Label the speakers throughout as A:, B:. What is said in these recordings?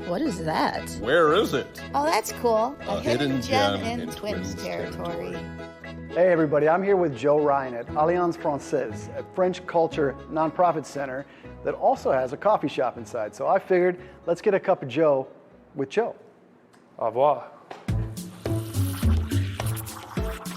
A: What is that?
B: Where is it?
C: Oh, that's cool.
B: A hidden gem
C: in Twins territory.
D: Hey everybody, I'm here with Joe Ryan at Alliance Francaise, a French culture nonprofit center that also has a coffee shop inside. So I figured, let's get a cup of Joe with Joe.
E: Au revoir.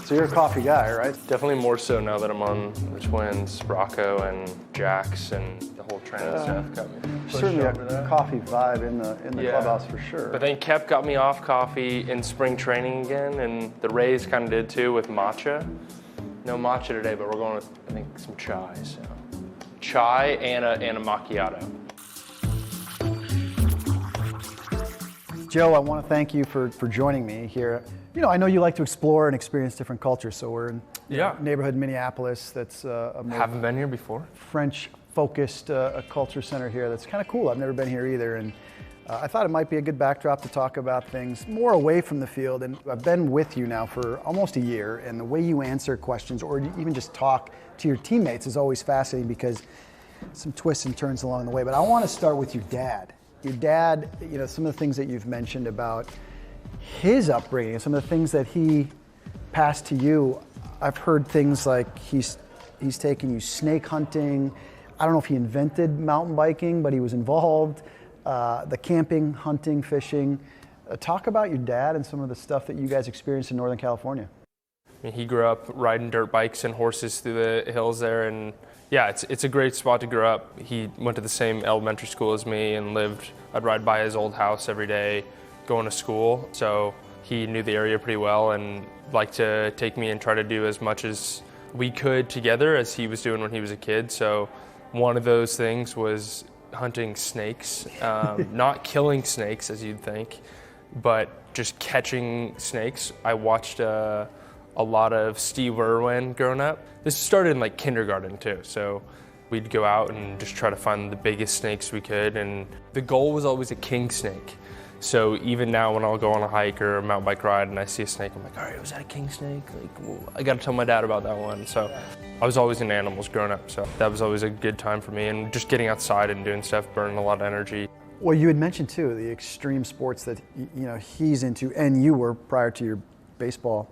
D: So you're a coffee guy, right?
E: Definitely more so now that I'm on the Twins, Rocco and Jax and the whole training staff got me.
D: Certainly a coffee vibe in the clubhouse for sure.
E: But then Kep got me off coffee in spring training again, and the Rays kind of did too with matcha. No matcha today, but we're going with, I think, some chai. So. Chai and a macchiato.
D: Joe, I want to thank you for joining me here. You know, I know you like to explore and experience different cultures, so we're in neighborhood Minneapolis that's a more
E: Haven't been here before.
D: French-focused culture center here that's kind of cool. I've never been here either, and I thought it might be a good backdrop to talk about things more away from the field. And I've been with you now for almost a year, and the way you answer questions or even just talk to your teammates is always fascinating because some twists and turns along the way. But I want to start with your dad. Your dad, you know, some of the things that you've mentioned about his upbringing, some of the things that he passed to you. I've heard things like he's taken you snake hunting. I don't know if he invented mountain biking, but he was involved. The camping, hunting, fishing. Talk about your dad and some of the stuff that you guys experienced in Northern California.
E: I mean, he grew up riding dirt bikes and horses through the hills there, and yeah, it's a great spot to grow up. He went to the same elementary school as me and I'd ride by his old house every day going to school. So he knew the area pretty well and liked to take me and try to do as much as we could together as he was doing when he was a kid. So one of those things was hunting snakes, not killing snakes as you'd think, but just catching snakes. I watched a lot of Steve Irwin growing up. This started in like kindergarten too, so we'd go out and just try to find the biggest snakes we could, and the goal was always a king snake. So even now when I'll go on a hike or a mountain bike ride and I see a snake, I'm like, all right, was that a king snake? Like, well, I gotta tell my dad about that one. So I was always into animals growing up, so that was always a good time for me, and just getting outside and doing stuff, burning a lot of energy.
D: Well, you had mentioned too, the extreme sports that he's into, and you were prior to your baseball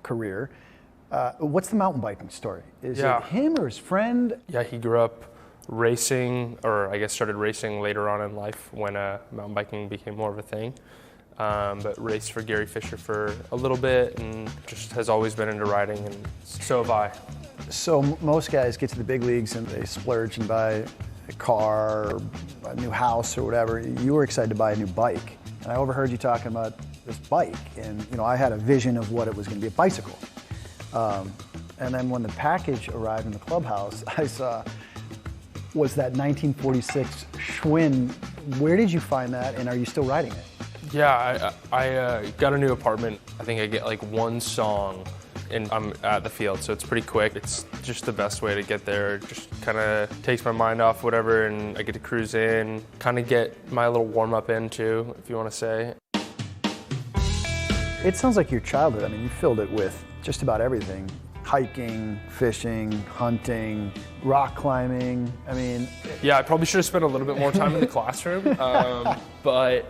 D: career. What's the mountain biking story? Is it him or his friend?
E: Yeah, he grew up racing, or I guess started racing later on in life when mountain biking became more of a thing. But raced for Gary Fisher for a little bit and just has always been into riding, and so have I.
D: So most guys get to the big leagues and they splurge and buy a car or a new house or whatever. You were excited to buy a new bike. And I overheard you talking about this bike, and I had a vision of what it was going to be, a bicycle. And then when the package arrived in the clubhouse, I saw was that 1946 Schwinn. Where did you find that, and are you still riding it?
E: Yeah, I got a new apartment. I think I get like one song and I'm at the field, so it's pretty quick. It's just the best way to get there. Just kind of takes my mind off whatever, and I get to cruise in, kind of get my little warm-up in too, if you want to say.
D: It sounds like your childhood. I mean, you filled it with just about everything. Hiking, fishing, hunting, rock climbing. I mean...
E: Yeah, I probably should have spent a little bit more time in the classroom, but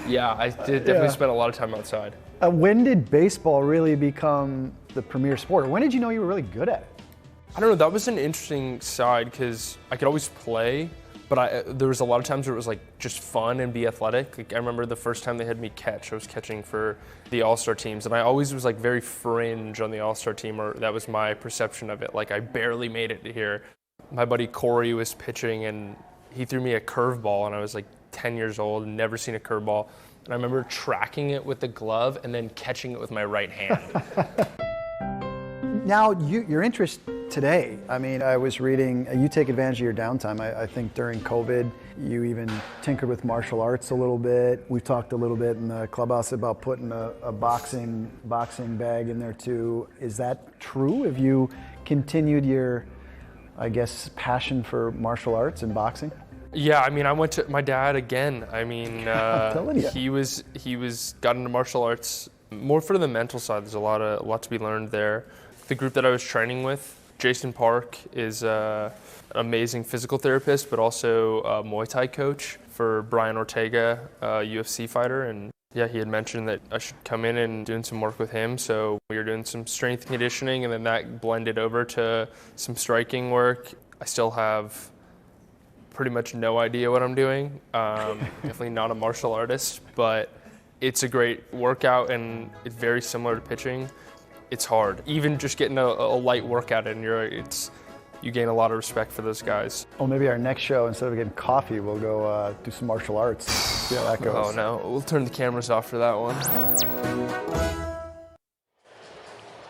E: yeah, I did definitely spend a lot of time outside.
D: When did baseball really become the premier sport? Or when did you know you were really good at it?
E: I don't know, that was an interesting side because I could always play, but there was a lot of times where it was like just fun and be athletic. Like I remember the first time they had me catch, I was catching for the All-Star teams, and I always was like very fringe on the All-Star team, or that was my perception of it. Like I barely made it here. My buddy Corey was pitching and he threw me a curveball, and I was like 10 years old, never seen a curveball. And I remember tracking it with the glove and then catching it with my right hand.
D: Now, your interest today, I mean, I was reading, you take advantage of your downtime. I think during COVID, you even tinkered with martial arts a little bit. We've talked a little bit in the clubhouse about putting a boxing bag in there too. Is that true? Have you continued your, I guess, passion for martial arts and boxing?
E: Yeah, I mean, I went to my dad again. I mean, he got into martial arts more for the mental side. There's a lot to be learned there. The group that I was training with, Jason Park, is an amazing physical therapist, but also a Muay Thai coach. for Brian Ortega, a UFC fighter, and yeah, he had mentioned that I should come in and doing some work with him. So we were doing some strength conditioning, and then that blended over to some striking work. I still have pretty much no idea what I'm doing. Definitely not a martial artist, but it's a great workout, and it's very similar to pitching. It's hard. Even just getting a light workout in, you gain a lot of respect for those guys.
D: Well, maybe our next show, instead of getting coffee, we'll go do some martial arts. See how that goes.
E: Oh no, we'll turn the cameras off for that one.